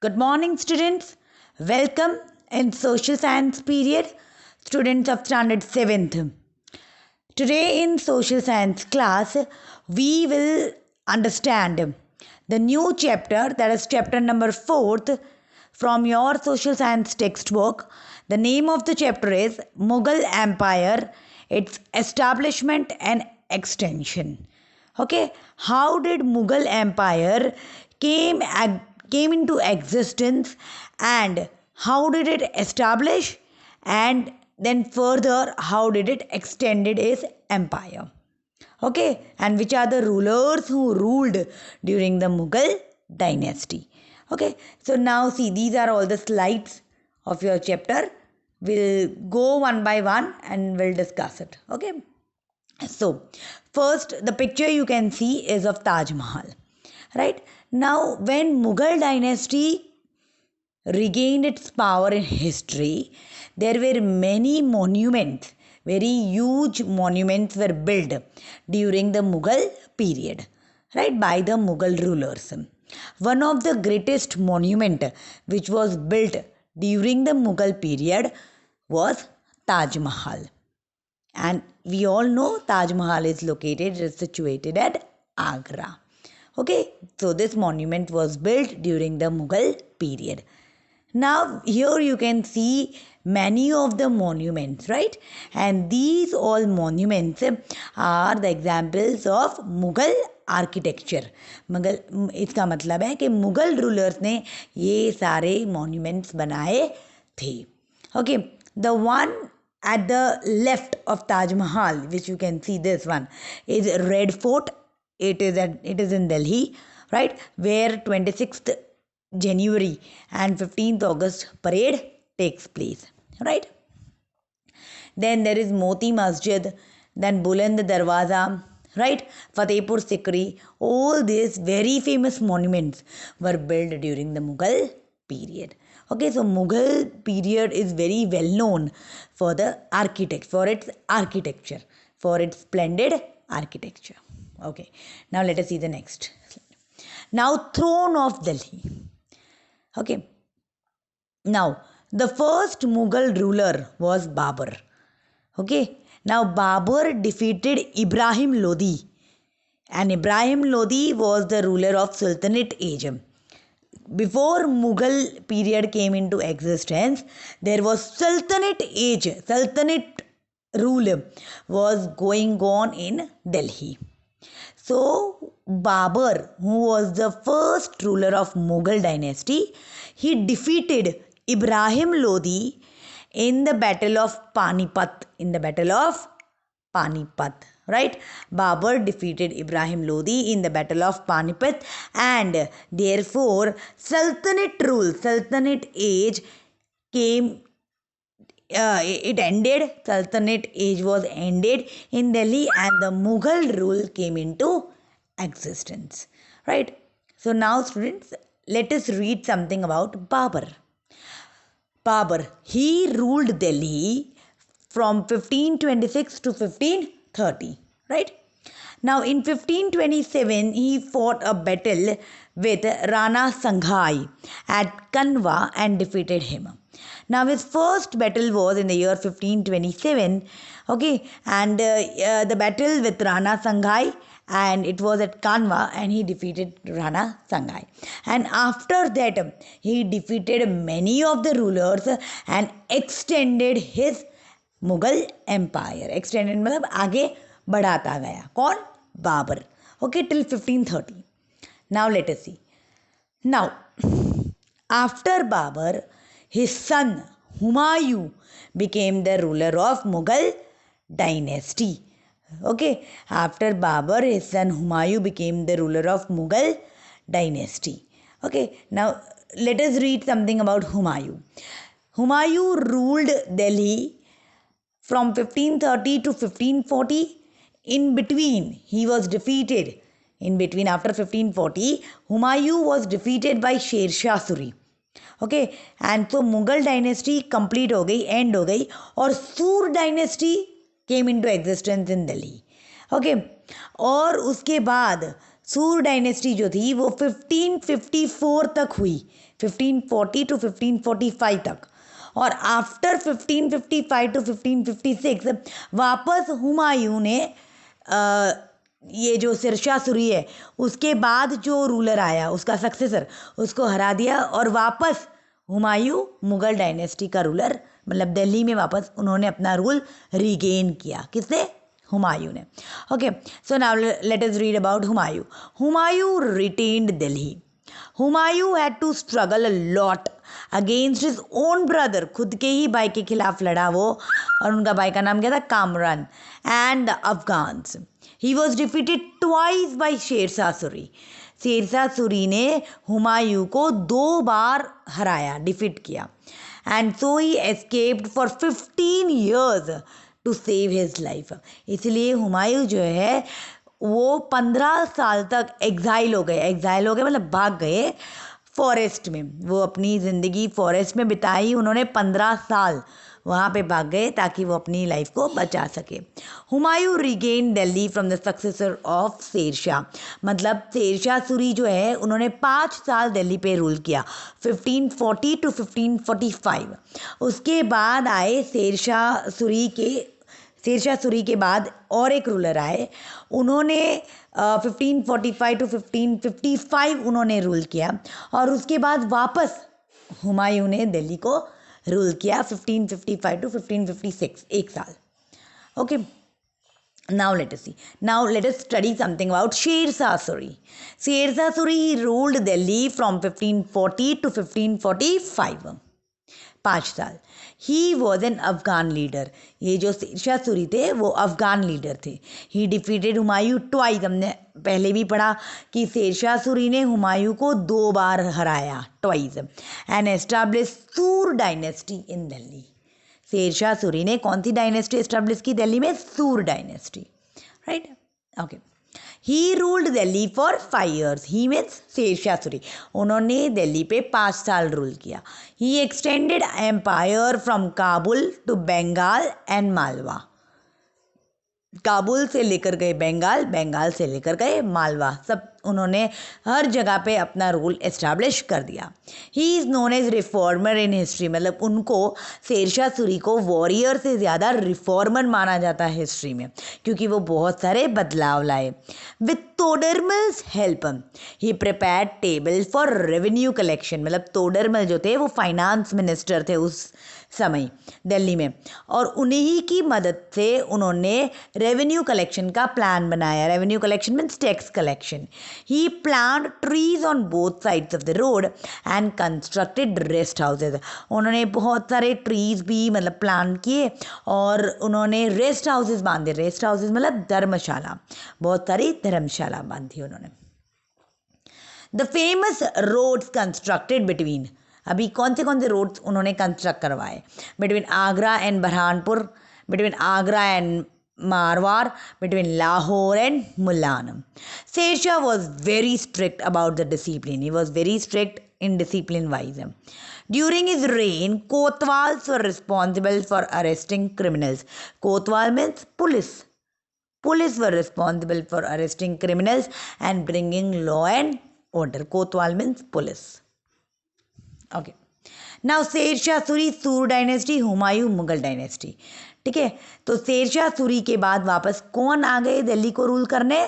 Good morning, students. Welcome in social science period, students of standard 7th. Today in social science class, we will understand the new chapter, that is chapter number 4th from your social science textbook. The name of the chapter is Mughal Empire, its establishment and extension. Okay, how did Mughal Empire came into existence, and how did it establish, and then further how did it extended its empire? Okay, and which are the rulers who ruled during the Mughal dynasty? Okay, so now see, these are all the slides of your chapter. We'll go one by one and we'll discuss it. Okay, so first the picture you can see is of Taj Mahal, right? Now when Mughal dynasty regained its power in history, there were many monuments, very huge monuments were built during the Mughal period, right, by the Mughal rulers. One of the greatest monument which was built during the Mughal period was Taj Mahal. And we all know Taj Mahal is situated at Agra. Okay, so this monument was built during the Mughal period. Now here you can see many of the monuments, right? And these all monuments are the examples of Mughal architecture. Mughal, इसका मतलब है कि Mughal rulers ने ये सारे monuments बनाए थे. Okay, the one at the left of Taj Mahal, which you can see, this one is Red Fort. It is in Delhi, right, where 26th January and 15th August parade takes place, right? Then there is Moti Masjid, then Buland Darwaza, right, Fatehpur Sikri. All these very famous monuments were built during the Mughal period. Okay, so Mughal period is very well known for its architecture, for its splendid architecture. Okay, now let us see the next slide. Now, throne of Delhi. Okay, now the first Mughal ruler was Babur. Okay, now Babur defeated Ibrahim Lodi, and Ibrahim Lodi was the ruler of Sultanate age. Before Mughal period came into existence, there was Sultanate age. Sultanate rule was going on in Delhi. So Babur, who was the first ruler of Mughal dynasty, he defeated Ibrahim Lodi in the battle of Panipat. Right? Babur defeated Ibrahim Lodi in the battle of Panipat, and therefore Sultanate age came. It ended. Sultanate age was ended in Delhi, and the Mughal rule came into existence. Right? So now, students, let us read something about Babur. Babur, he ruled Delhi from 1526 to 1530, right? Now in 1527, he fought a battle with Rana Sanghai at Kanwa and defeated him. Now his first battle was in the year 1527, okay, and the battle with Rana Sanghai, and it was at Kanwa, and he defeated Rana Sanghai. And after that, he defeated many of the rulers and extended his Mughal empire. Extended मतलब आगे बढ़ाता गया. कौन? Babur. Okay, till 1530. Now let us see. Now, after Babur, his son Humayun became the ruler of Mughal dynasty. Okay, after Babur, his son Humayun became the ruler of Mughal dynasty. Okay, now let us read something about Humayun. Humayun ruled Delhi from 1530 to 1540. In between, he was defeated. After 1540, Humayun was defeated by Sher Shah Suri. Okay, and so Mughal dynasty complete हो गई, end हो गई, और Sur dynasty came into existence in Delhi. Okay, और उसके बाद सूर dynasty जो थी वो 1554 तक हुई, 1540 टू 1545 तक, और आफ्टर 1555 टू 1556 वापस हुमायूं ने ये जो शेरशाह सूरी है उसके बाद जो रूलर आया उसका सक्सेसर उसको हरा दिया, और वापस हुमायूं मुगल डायनेस्टी का रूलर, मतलब दिल्ली में वापस उन्होंने अपना रूल रीगेन किया। किसने? हुमायूं ने। Okay, so now let us read about Humayun. Humayun retained Delhi. Humayun had to struggle a lot against his own brother, खुद के ही भाई के खिलाफ लड़ा वो, और उनका भाई का नाम क्या था? Kamran, and the Afghans. He was defeated twice by Sher Shah Suri. Sher Shah Suri ने हुमायूं को 2 बार हराया, डिफीट किया, and so he escaped for 15 years to save his life. इसलिए हुमायूं जो है वो 15 साल तक एग्जाइल हो गए मतलब भाग गए फॉरेस्ट में। वो अपनी ज़िंदगी फॉरेस्ट में बिताई उन्होंने, 15 साल वहाँ पे भाग गए ताकि वो अपनी लाइफ को बचा सके। Humayun regain Delhi from the successor of Sher Shah, मतलब शेरशाह सूरी जो है उन्होंने 5 साल दिल्ली पे रूल किया, 1540 टू 1545। उसके बाद आए शेरशाह सूरी के बाद और एक रूलर आए, उन्होंने 1545 टू 1555 उन्होंने रूल किया, और उसके बाद वापस हुमायूं ने दिल्ली को रूल किया 1555 टू 1556, 1 साल। Okay, now let us study something about Sher Shah Suri. Sher Shah Suri ruled Delhi from 1540 to 1545, 5 साल। He was an Afghan leader. ये जो शेरशाह सूरी थे वो अफगान लीडर थे। ही डिफीटेड हुमायूं ट्वाइस। हमने पहले भी पढ़ा कि शेरशाह सूरी ने हुमायूं को 2 बार हराया, twice, and establish Sur dynasty in Delhi. Sher Shah Suri ने कौन सी डायनेस्टी एस्टैब्लिश की दिल्ली में? Sur dynasty, right. Okay, he ruled Delhi for 5 years। He means Sher Shah Suri, उन्होंने दिल्ली पे 5 साल रूल किया। He extended empire from Kabul to Bengal and Malwa. Kabul से लेकर गए बंगाल, बंगाल से लेकर गए मालवा, सब उन्होंने हर जगह पे अपना रूल एस्टैब्लिश कर दिया। He is known as reformer in history, मतलब उनको, शेरशाह सूरी को वॉरियर से ज़्यादा रिफॉर्मर माना जाता है हिस्ट्री में, क्योंकि वो बहुत सारे बदलाव लाए। With Todarmal's help he prepared table for revenue collection, मतलब तोडरमल जो थे वो फाइनेंस मिनिस्टर थे उस समय दिल्ली में, और उन्हीं की मदद से उन्होंने रेवेन्यू कलेक्शन का प्लान बनाया। Revenue collection means tax collection. He plant trees on both sides of the road and constructed rest houses. उन्होंने बहुत सारे ट्रीज भी मतलब प्लान किए, और उन्होंने रेस्ट हाउसेज बांधे। रेस्ट हाउसेज मतलब धर्मशाला, बहुत सारी धर्मशाला बांधी उन्होंने। The famous roads constructed between, अभी कौन से रोड्स उन्होंने कंस्ट्रक्ट करवाए? Between Agra and Burhanpur, between Agra and Marwar, between Lahore and Multan. Sher Shah was very strict about the discipline. He was very strict in discipline wise. During his reign kotwals were responsible for arresting criminals. Kotwal means police. Police were responsible for arresting criminals and bringing law and order. Kotwal means police. Okay. Now Sher Shah Suri, Sur dynasty, Humayun Mughal dynasty. ठीक है, तो शेरशाह सूरी के बाद वापस कौन आ गए दिल्ली को rule करने?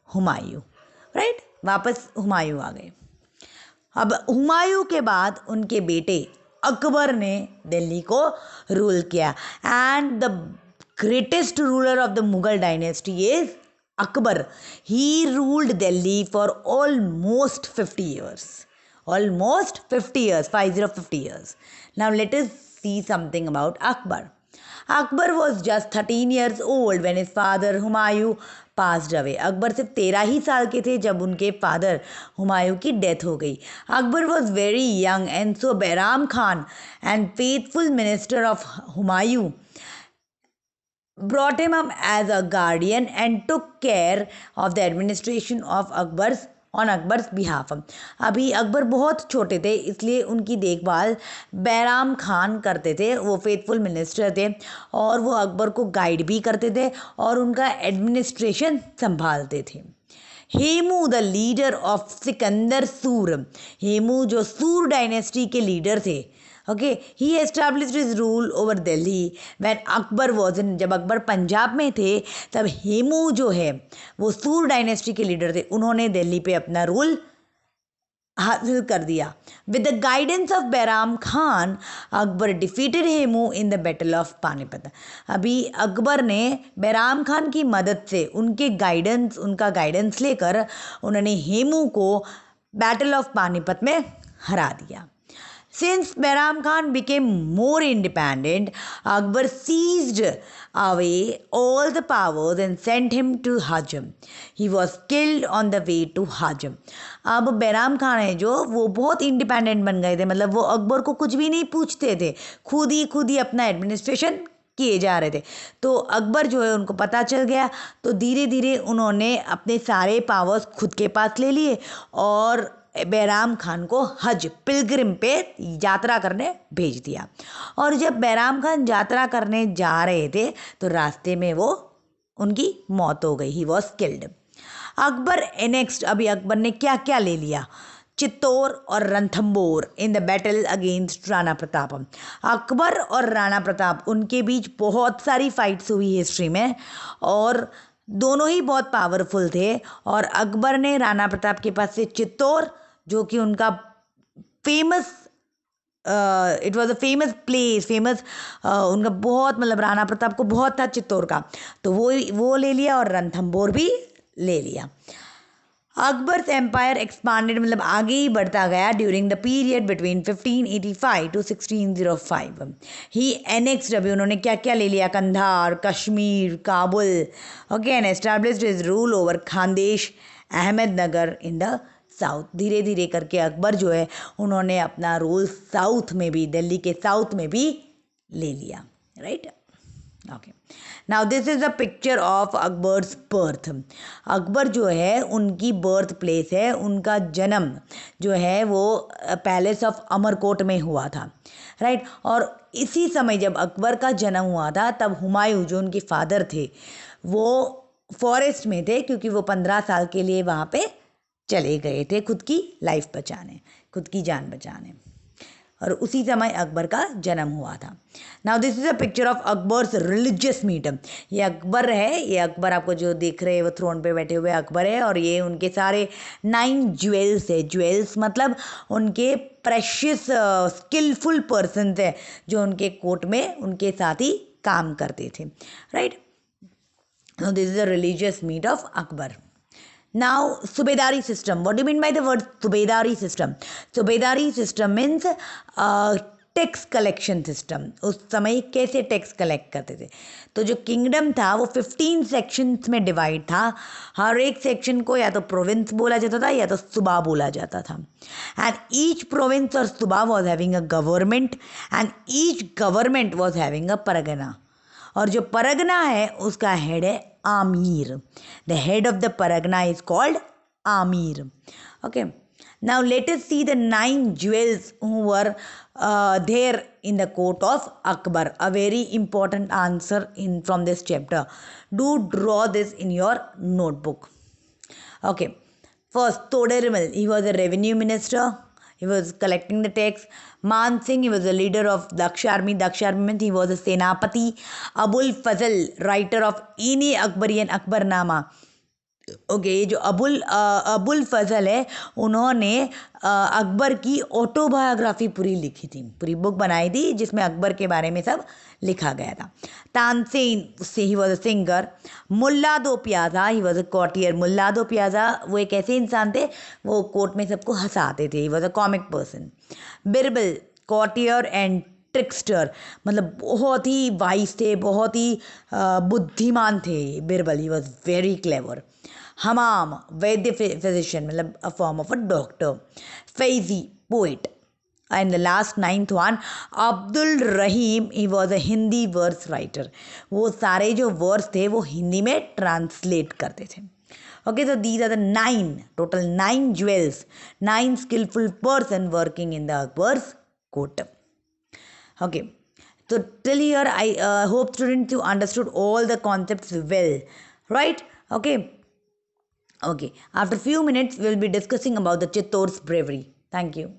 हुमायूं, राइट। वापस हुमायूं आ गए। अब हुमायूं के बाद उनके बेटे अकबर ने दिल्ली को रूल किया, and the greatest ruler of the Mughal dynasty is Akbar. He ruled Delhi for almost 50 years. Almost 50 years, 50 years. Now let us see something about Akbar. Akbar was just 13 years old when his father Humayun passed away. Akbar सिर्फ 13 ही साल के थे जब उनके father Humayun की death हो गई। Akbar was very young, and so Bahram Khan and faithful minister of Humayun brought him up as a guardian and took care of the administration of Akbar's behalf. अभी अकबर बहुत छोटे थे, इसलिए उनकी देखभाल बैराम खान करते थे। वो फेथफुल मिनिस्टर थे, और वो अकबर को गाइड भी करते थे और उनका एडमिनिस्ट्रेशन संभालते थे। Hemu the leader of Sikandar सूर, हेमू जो सूर डायनेस्टी के लीडर थे, okay, he established his rule over Delhi when Akbar was in, जब अकबर पंजाब में थे तब हेमू जो है वो सूर डायनेस्टी के लीडर थे, उन्होंने दिल्ली पे अपना रूल हासिल कर दिया. With the guidance of Bairam Khan Akbar defeated Hemu in the battle of Panipat. अभी अकबर ने बैराम खान की मदद से, उनका गाइडेंस लेकर उन्होंने हेमू को बैटल ऑफ पानीपत में हरा दिया. Since Bahram Khan became more independent, Akbar seized away all the powers and sent him to Hajam. He was killed on the way to Hajam. अब बैराम खान है जो, वो बहुत इंडिपेंडेंट बन गए थे, मतलब वो अकबर को कुछ भी नहीं पूछते थे, खुद ही अपना एडमिनिस्ट्रेशन किए जा रहे थे. तो अकबर जो है उनको पता चल गया, तो धीरे धीरे उन्होंने अपने सारे पावर्स खुद के पास ले लिए और बैराम खान को हज पिलग्रिम पे यात्रा करने भेज दिया. और जब बैराम खान यात्रा करने जा रहे थे तो रास्ते में वो उनकी मौत हो गई, he was killed. Akbar next, अभी अकबर ने क्या क्या ले लिया, चित्तौर और Ranthambore in the battle against Rana Pratap. Akbar और राणा प्रताप, उनके बीच बहुत सारी फाइट्स हुई हिस्ट्री में और दोनों ही बहुत पावरफुल थे. और अकबर ने राणा प्रताप के पास से चित्तौर, जो कि उनका famous, it was a famous place, उनका बहुत, मतलब राणा प्रताप को बहुत था चित्तौर का, तो वो ले लिया और रणथंबोर भी ले लिया. अकबर्स एम्पायर एक्सपांडेड, मतलब आगे ही बढ़ता गया during the period between 1585 to 1605. He annexed, अभी उन्होंने क्या क्या ले लिया, Kandahar, Kashmir, Kabul, okay, and established his rule over Khandesh, Ahmednagar in the south. धीरे धीरे करके अकबर जो है उन्होंने अपना रूल साउथ में भी, दिल्ली के साउथ में भी ले लिया, right. Okay, now this is a picture of Akbar's birth. Akbar जो है उनकी बर्थ प्लेस है, उनका जन्म जो है वो पैलेस ऑफ अमरकोट में हुआ था, राइट. और इसी समय जब अकबर का जन्म हुआ था तब हुमायूं जो उनके फादर थे वो फॉरेस्ट में थे, क्योंकि वो 15 साल के लिए वहाँ पे चले गए थे खुद की लाइफ बचाने, खुद की जान बचाने, और उसी समय अकबर का जन्म हुआ था. Now this is a picture of Akbar's religious meet. ये अकबर है, ये अकबर आपको जो देख रहे हैं वो थ्रोन पे बैठे हुए अकबर है, और ये उनके सारे 9 ज्वेल्स है. ज्वेल्स मतलब उनके प्रेशियस स्किलफुल पर्सन है जो उनके कोर्ट में उनके साथ ही काम करते थे, right. Now this is a religious meet of Akbar. Now, Subedari system. What do you mean by the word Subedari system? Subedari system means tax collection system. उस समय कैसे टैक्स कलेक्ट करते थे, तो जो किंगडम था वो 15 सेक्शंस में डिवाइड था. हर एक सेक्शन को या तो प्रोविंस बोला जाता था या तो सूबा बोला जाता था. एंड ईच प्रोविंस और सूबा was having a government and each government was having a pargana. और जो परगना है उसका हेड है आमीर. The head of the pargana is called amir. Okay, now let us see the 9 jewels who were there in the court of Akbar. A very important answer in from this chapter. Do draw this in your notebook. Okay, first Todarimal, he was a revenue minister. He was collecting the tax. Man Singh, he was a leader of Daksh Army. Daksh Army means he was a Senapati. Abul Fazl, writer of Ini Akbarian Akbarnama. Okay, ये जो अबुल फजल है उन्होंने अकबर की autobiography पूरी लिखी थी, पूरी book बनाई थी जिसमें अकबर के बारे में सब लिखा गया था. Tansen, he was a singer. Mulla Do Piyaza, he was अ कॉटियर. मुल्ला दो प्याजा वो एक ऐसे इंसान थे, वो कोर्ट में सबको हंसाते थे, he was a comic person. Birbal, courtier and trickster, मतलब बहुत ही वाइस थे, बहुत ही बुद्धिमान थे Birbal. He was very clever. Hamam, vaidya physician, मतलब a form of a doctor. Faizi, poet. And the last 9th one, Abdul Rahim, he was a Hindi verse writer. वो सारे जो वर्स थे वो हिंदी में ट्रांसलेट करते थे. Okay, so these are the 9, total 9 jewels, 9 skillful person working in the Akbar's court. Okay, so till here I hope students you understood all the concepts well, right? Okay, Okay, after few minutes, we'll be discussing about the Chittor's bravery. Thank you.